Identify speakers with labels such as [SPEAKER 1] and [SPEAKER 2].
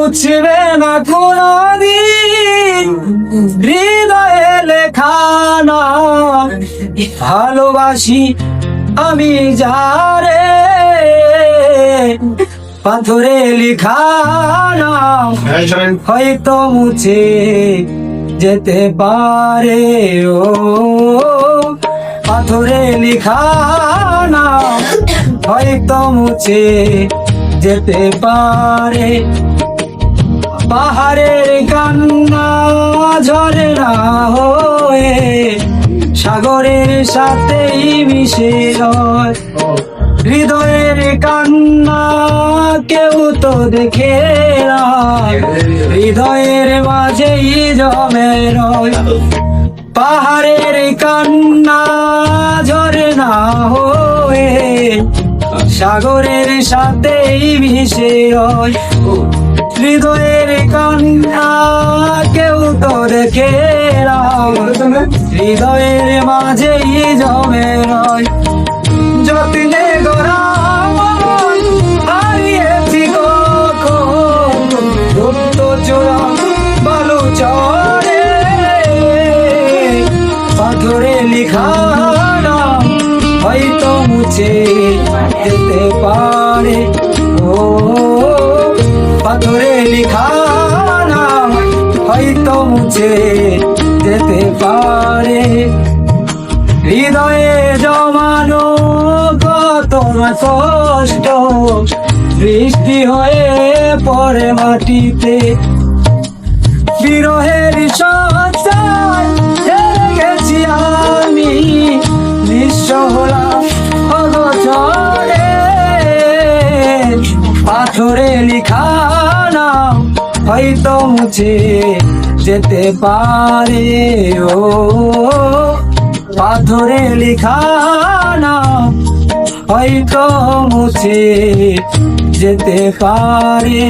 [SPEAKER 1] মুছবে না কোনদিন হৃদয়ে লেখা নাম। ভালোবাসি আমি যারে পাথরে লেখা নাম হয়তো মুছে যেতে পারে। ও পাথরে লেখা নাম হয়তো মুছে যেতে পারে। পাহাড়ের কান্না ঝরে না হয়ে সাগরের সাথেই মিশে রয়। হৃদয়ের কান্না কেউ তো দেখে না, হৃদয়ের মাঝেই জমে রয়। পাহাড়ের কান্না ঝরে না হয়ে সাগরের সাথেই মিশে রয়। হৃদয়ের কান্না কেউ তো দেখে না, হৃদয়ের মাঝেই জমে রয়। যত্নে গড়া মন হারিয়েছি কখন, রক্ত চোরা বালু চরে পাথরে লেখা নাম হয়তো মুছে যেতে পারে। ও পাথরে লেখা নাম হয়তো মুছে যেতে পারে। হৃদয়ে জমানো কত কষ্ট বৃষ্টি হয়ে পড়ে মাটিতে। বিরহের সঞ্চার ছেড়ে গেছি আমি, নিঃস্ব হলাম অগোচরে। পাথরে লেখা নাম হয়তো মুছে যেতে পারে। ও পাথরে লেখা নাম হয়তো মুছে যেতে পারে।